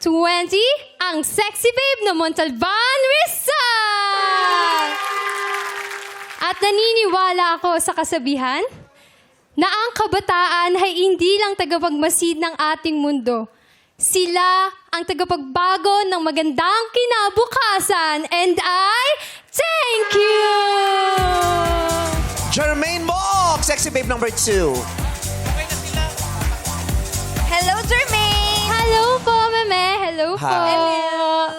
20, ang sexy babe na Montalban Rizal! At naniniwala ako sa kasabihan na ang kabataan ay hindi lang tagapagmasid ng ating mundo. Sila ang tagapagbago ng magandang kinabukasan. And I thank you! Jermaine Mook, sexy babe number 2. Hello, Jermaine! Hello po, meme. Hello po. Hi.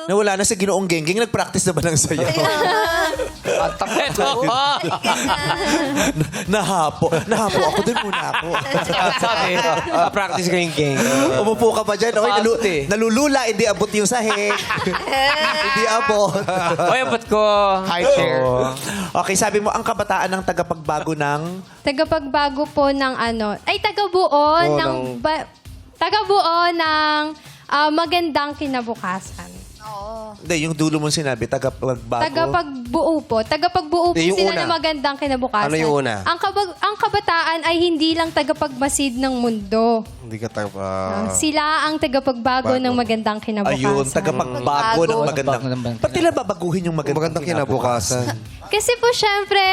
Nawala na sa Ginoong Gengging, nag-practice na ba ng sayaw? Nahapo. Nahapo ako, dun muna ako. Sabi, practice ko yung game. Umupo ka pa dyan. Okay, nalulula, hindi abot yung sahig. Hindi abot. Oy, abot ko. High chair. Okay, sabi mo, ang kabataan ng tagapagbago ng... Tagapagbago po ng ano, ay tagabuo ng magandang kinabukasan. Hindi, yung dulo mong sinabi, tagapagbago. Tagapagbuo po. Tagapagbuo po Yung sila una. ng magandang kinabukasan. Ano yung una? Ang kabataan ay hindi lang tagapagmasid ng mundo. Hindi ka Sila ang tagapagbago ng magandang kinabukasan. Ayun, tagapagbago ng magandang... Ba't nila babaguhin yung magandang kinabukasan? Kasi po, syempre,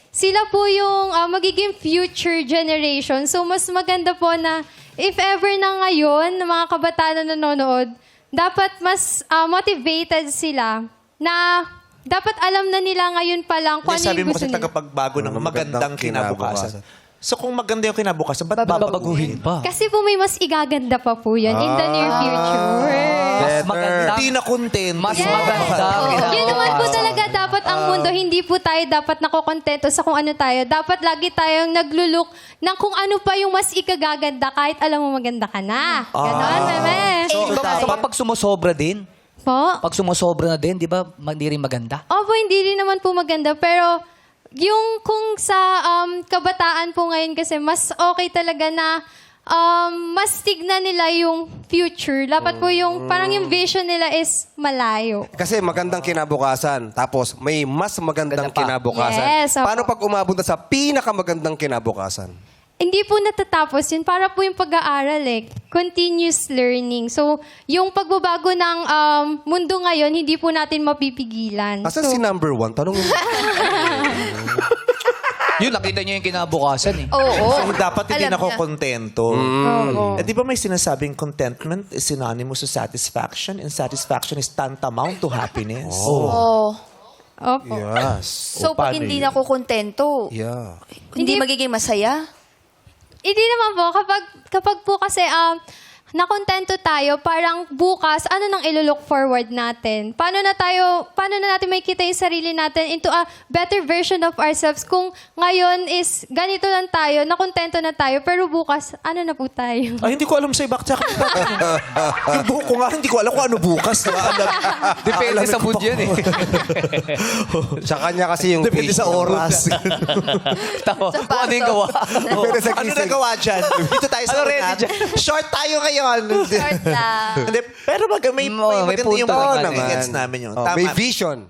sila po yung magiging future generation. So, mas maganda po na if ever na ngayon, ng mga kabataan na nanonood, dapat mas motivated sila na dapat alam na nila ngayon pa lang kung ano Sabi yung mo gusto kasi nila. tagapagbago ng magandang kinabukasan. So kung maganda yung kinabukasan, ba't babaguhin pa? Kasi po may mas igaganda pa po yun in the near future. Mas maganda. Hindi na content. Mas maganda. Yun naman po talaga dapat ang mundo. Hindi po tayo dapat nakokontento sa kung ano tayo. Dapat lagi tayong nagluluk ng kung ano pa yung mas ikagaganda kahit alam mo maganda ka na. Ganon, meme. So, pag sumusobra din, Po? pag sumusobra na din, di ba, hindi rin maganda? Opo, hindi rin naman po maganda. Pero yung kung sa kabataan po ngayon kasi mas okay talaga na mas tignan nila yung future. Dapat po yung parang yung vision nila is malayo. Kasi magandang kinabukasan. Tapos may mas magandang kinabukasan. Yes, opo. Paano pag umabot na sa pinakamagandang kinabukasan? Hindi po natatapos yun. Para po yung pag-aaral continuous learning. So, yung pagbabago ng mundo ngayon, hindi po natin mapipigilan. Asan si number 1? Tanong mo. Yun, nakita niyo yung kinabukasan eh. Oo. So, dapat hindi Alam na ako niya. kontento. Oo. Eh, di ba may sinasabing contentment is synonymous to satisfaction and satisfaction is tantamount to happiness? Oh. Opo. Yes. So, pag paano hindi yun? na ako kontento, Yeah. hindi magiging masaya? Hindi naman po. Kapag po kasi nakontento tayo, parang bukas, ano nang ilo-look forward natin? Paano na natin makikita yung sarili natin into a better version of ourselves kung ngayon is ganito lang tayo, nakontento na tayo, pero bukas, ano na po tayo? Ay, hindi ko alam sa bakit yung buhok ko nga, hindi ko alam kung ano bukas. Depende sa mood yan eh. Sa kanya kasi yung Depende sa oras. Tama. Kung ano yung gawa. Depende sa Ano gising. nagawa dyan? Dito tayo sa Ano ready unat. dyan? Short tayo ngayon. Short lang. Hindi, pero may may maganda yung punto point naman. naman. Gets namin yun. Oh, Tama. may vision.